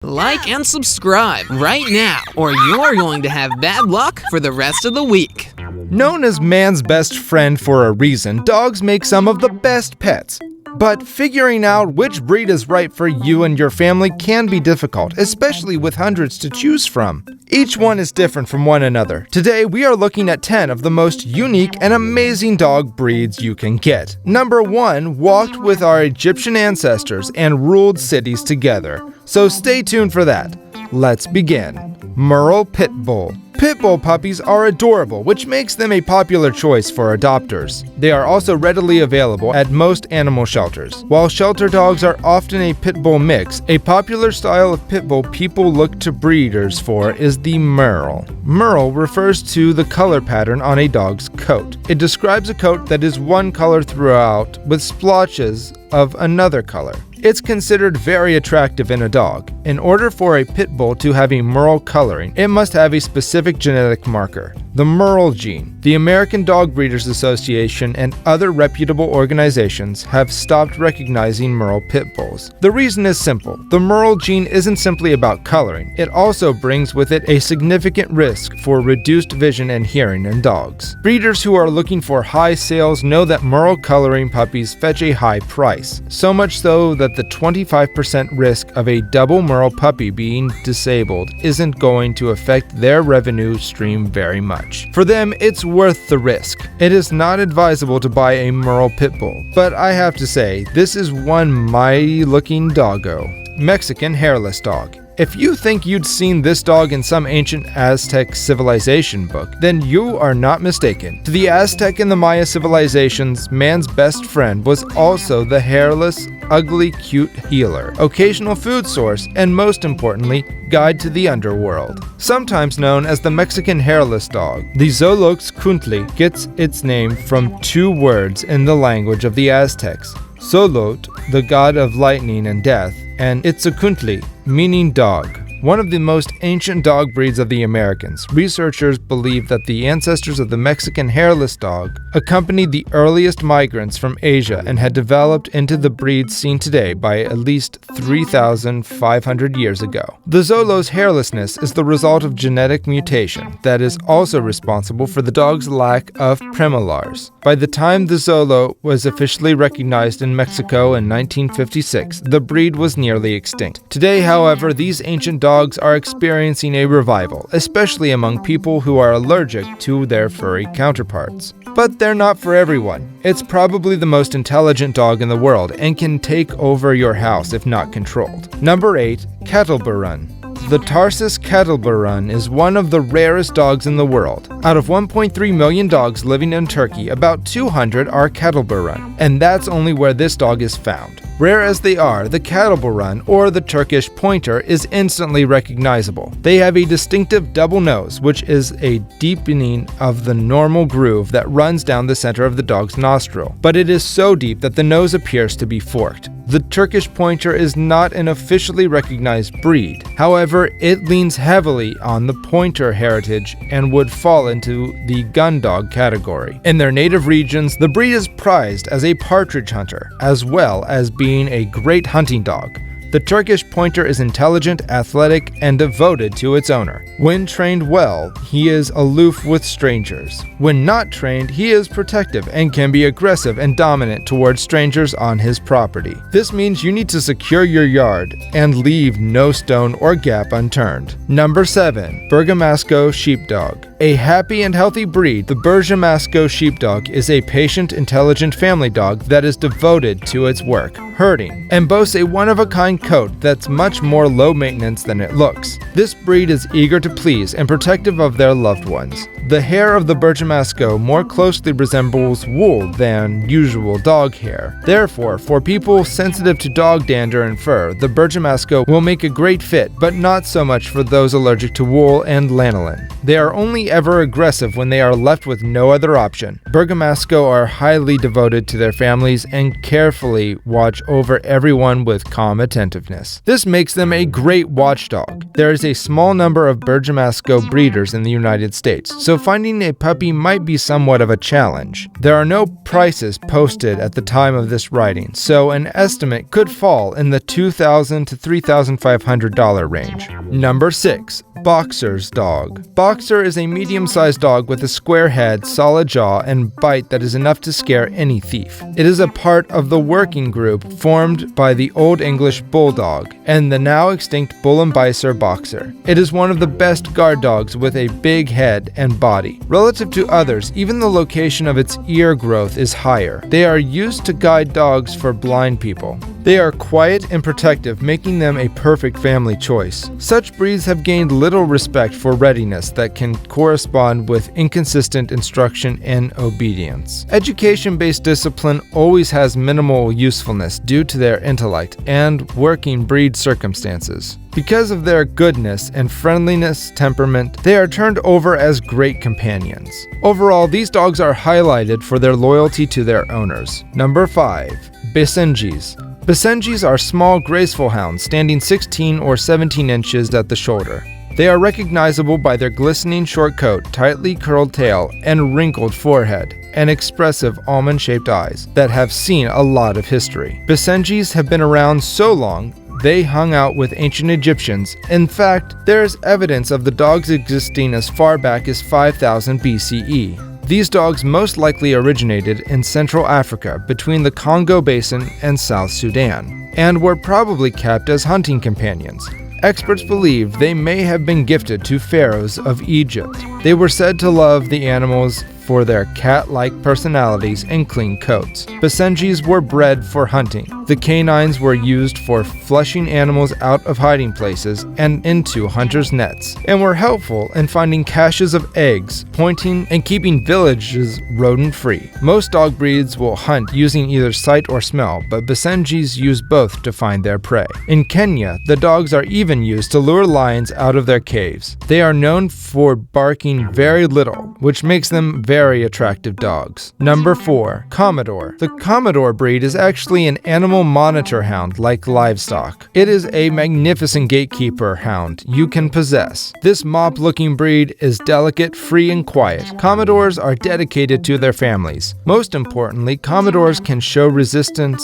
Like and subscribe right now, or you're going to have bad luck for the rest of the week. Known as man's best friend for a reason, dogs make some of the best pets. But figuring out which breed is right for you and your family can be difficult, especially with hundreds to choose from. Each one is different from one another. Today, we are looking at 10 of the most unique and amazing dog breeds you can get. Number 1 walked with our Egyptian ancestors and ruled cities together. So stay tuned for that. Let's begin. Merle Pitbull. Pitbull puppies are adorable, which makes them a popular choice for adopters. They are also readily available at most animal shelters. While shelter dogs are often a Pitbull mix, a popular style of Pitbull people look to breeders for is the Merle. Merle refers to the color pattern on a dog's coat. It describes a coat that is one color throughout with splotches of another color. It's considered very attractive in a dog. In order for a pit bull to have a Merle coloring, it must have a specific genetic marker, the Merle gene. The American Dog Breeders Association and other reputable organizations have stopped recognizing Merle pit bulls. The reason is simple. The Merle gene isn't simply about coloring. It also brings with it a significant risk for reduced vision and hearing in dogs. Breeders who are looking for high sales know that Merle coloring puppies fetch a high price, so much so that the 25% risk of a double Merle puppy being disabled isn't going to affect their revenue stream very much. For them, it's worth the risk. It is not advisable to buy a Merle pit bull, but I have to say, this is one mighty looking doggo. Mexican hairless dog. If you think you'd seen this dog in some ancient Aztec civilization book, then you are not mistaken. To the Aztec and the Maya civilizations, man's best friend was also the hairless, ugly, cute healer, occasional food source, and most importantly, guide to the underworld. Sometimes known as the Mexican hairless dog, the Xoloitzcuintli gets its name from two words in the language of the Aztecs. Xolotl, the god of lightning and death, and Itzcuintli, meaning dog. One of the most ancient dog breeds of the Americans, researchers believe that the ancestors of the Mexican hairless dog accompanied the earliest migrants from Asia and had developed into the breed seen today by at least 3,500 years ago. The Xolo's hairlessness is the result of genetic mutation that is also responsible for the dog's lack of premolars. By the time the Xolo was officially recognized in Mexico in 1956, the breed was nearly extinct. Today, however, these ancient dogs are experiencing a revival, especially among people who are allergic to their furry counterparts. But they're not for everyone. It's probably the most intelligent dog in the world and can take over your house if not controlled. Number 8. Kettleburun. The Tarsus Kettleburun is one of the rarest dogs in the world. Out of 1.3 million dogs living in Turkey, about 200 are Kettleburun, and that's only where this dog is found. Rare as they are, the Kettleburun, or the Turkish Pointer, is instantly recognizable. They have a distinctive double nose, which is a deepening of the normal groove that runs down the center of the dog's nostril, but it is so deep that the nose appears to be forked. The Turkish Pointer is not an officially recognized breed. However, it leans heavily on the Pointer heritage and would fall into the gun dog category. In their native regions, the breed is prized as a partridge hunter, as well as being a great hunting dog. The Turkish Pointer is intelligent, athletic, and devoted to its owner. When trained well, he is aloof with strangers. When not trained, he is protective and can be aggressive and dominant towards strangers on his property. This means you need to secure your yard and leave no stone or gap unturned. Number 7. Bergamasco Sheepdog. A happy and healthy breed, the Bergamasco Sheepdog is a patient, intelligent family dog that is devoted to its work, herding, and boasts a one-of-a-kind coat that's much more low maintenance than it looks. This breed is eager to please and protective of their loved ones. The hair of the Bergamasco more closely resembles wool than usual dog hair. Therefore, for people sensitive to dog dander and fur, the Bergamasco will make a great fit, but not so much for those allergic to wool and lanolin. They are only ever aggressive when they are left with no other option. Bergamasco are highly devoted to their families and carefully watch over everyone with calm attentiveness. This makes them a great watchdog. There is a small number of Bergamasco breeders in the United States, so finding a puppy might be somewhat of a challenge. There are no prices posted at the time of this writing, so an estimate could fall in the $2,000 to $3,500 range. Number 6. Boxer's dog. Boxer is a medium-sized dog with a square head, solid jaw, and bite that is enough to scare any thief. It is a part of the working group formed by the Old English Bulldog and the now extinct Bull and Bicer Boxer. It is one of the best guard dogs with a big head and body. Relative to others, even the location of its ear growth is higher. They are used to guide dogs for blind people. They are quiet and protective, making them a perfect family choice. Such breeds have gained little respect for readiness that can correspond with inconsistent instruction and obedience. Education-based discipline always has minimal usefulness due to their intellect and working breed circumstances. Because of their goodness and friendliness temperament, they are turned over as great companions. Overall, these dogs are highlighted for their loyalty to their owners. Number 5. Basenjis. Basenjis are small, graceful hounds standing 16 or 17 inches at the shoulder. They are recognizable by their glistening short coat, tightly curled tail, and wrinkled forehead, and expressive almond-shaped eyes that have seen a lot of history. Basenjis have been around so long, they hung out with ancient Egyptians. In fact, there is evidence of the dogs existing as far back as 5000 BCE. These dogs most likely originated in Central Africa between the Congo Basin and South Sudan, and were probably kept as hunting companions. Experts believe they may have been gifted to pharaohs of Egypt. They were said to love the animals for their cat-like personalities and clean coats. Basenjis were bred for hunting. The canines were used for flushing animals out of hiding places and into hunters' nets, and were helpful in finding caches of eggs, pointing and keeping villages rodent-free. Most dog breeds will hunt using either sight or smell, but Basenjis use both to find their prey. In Kenya, the dogs are even used to lure lions out of their caves. They are known for barking very little, which makes them very attractive dogs. Number 4. Commodore. The Commodore breed is actually an animal monitor hound like livestock. It is a magnificent gatekeeper hound you can possess. This mop-looking breed is delicate, free, and quiet. Commodores are dedicated to their families. Most importantly, Commodores can show restraint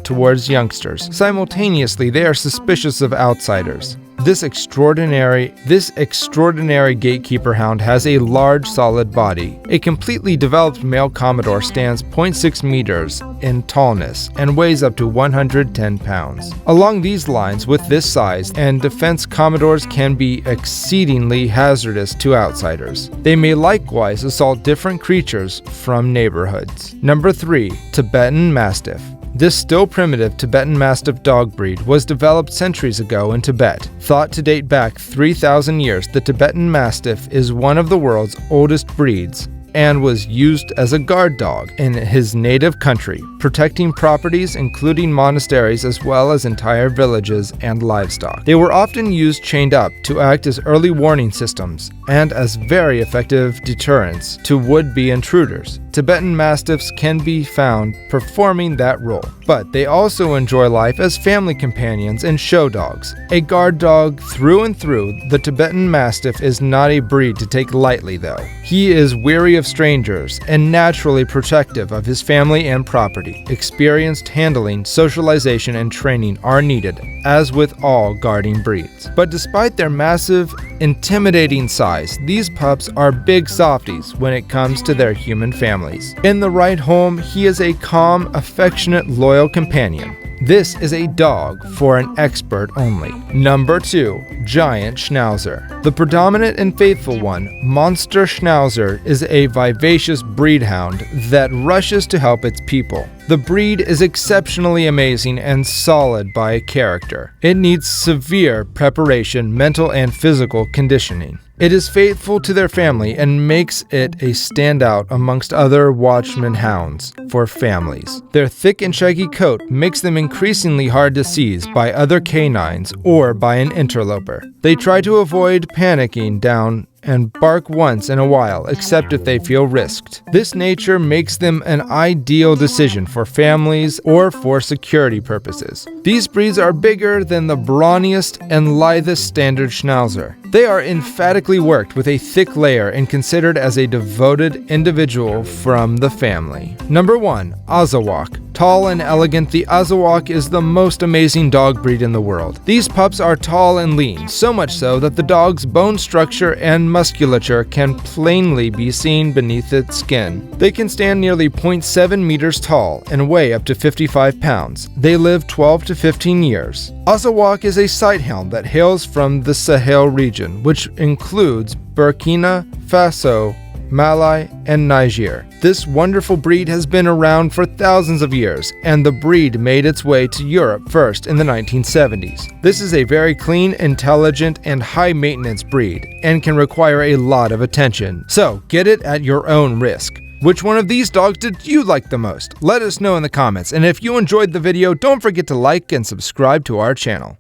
towards youngsters. Simultaneously, they are suspicious of outsiders. This extraordinary gatekeeper hound has a large, solid body. A completely developed male Commodore stands 0.6 meters in tallness and weighs up to 110 pounds. Along these lines, with this size and defense, Commodores can be exceedingly hazardous to outsiders. They may likewise assault different creatures from neighborhoods. Number 3. Tibetan Mastiff. This still primitive Tibetan Mastiff dog breed was developed centuries ago in Tibet. Thought to date back 3,000 years, the Tibetan Mastiff is one of the world's oldest breeds and was used as a guard dog in his native country, protecting properties including monasteries as well as entire villages and livestock. They were often used chained up to act as early warning systems and as very effective deterrents to would-be intruders. Tibetan Mastiffs can be found performing that role, but they also enjoy life as family companions and show dogs. A guard dog through and through, the Tibetan Mastiff is not a breed to take lightly though. He is weary of strangers and naturally protective of his family and property. Experienced handling, socialization, and training are needed, as with all guarding breeds. But despite their massive, intimidating size, these pups are big softies when it comes to their human families. In the right home, he is a calm, affectionate, loyal companion. This is a dog for an expert only. Number 2. Giant Schnauzer. The predominant and faithful one, Monster Schnauzer, is a vivacious breed hound that rushes to help its people. The breed is exceptionally amazing and solid by character. It needs severe preparation, mental and physical conditioning. It is faithful to their family and makes it a standout amongst other watchman hounds for families. Their thick and shaggy coat makes them increasingly hard to seize by other canines or by an interloper. They try to avoid panicking down and bark once in a while, except if they feel risked. This nature makes them an ideal decision for families or for security purposes. These breeds are bigger than the brawniest and lithest standard Schnauzer. They are emphatically worked with a thick layer and considered as a devoted individual from the family. Number 1. Azawak. Tall and elegant, the Azawak is the most amazing dog breed in the world. These pups are tall and lean, so much so that the dog's bone structure and musculature can plainly be seen beneath its skin. They can stand nearly 0.7 meters tall and weigh up to 55 pounds. They live 12 to 15 years. Azawak is a sighthound that hails from the Sahel region, which includes Burkina Faso, Mali, and Niger. This wonderful breed has been around for thousands of years, and the breed made its way to Europe first in the 1970s. This is a very clean, intelligent, and high-maintenance breed, and can require a lot of attention. So, get it at your own risk. Which one of these dogs did you like the most? Let us know in the comments, and if you enjoyed the video, don't forget to like and subscribe to our channel.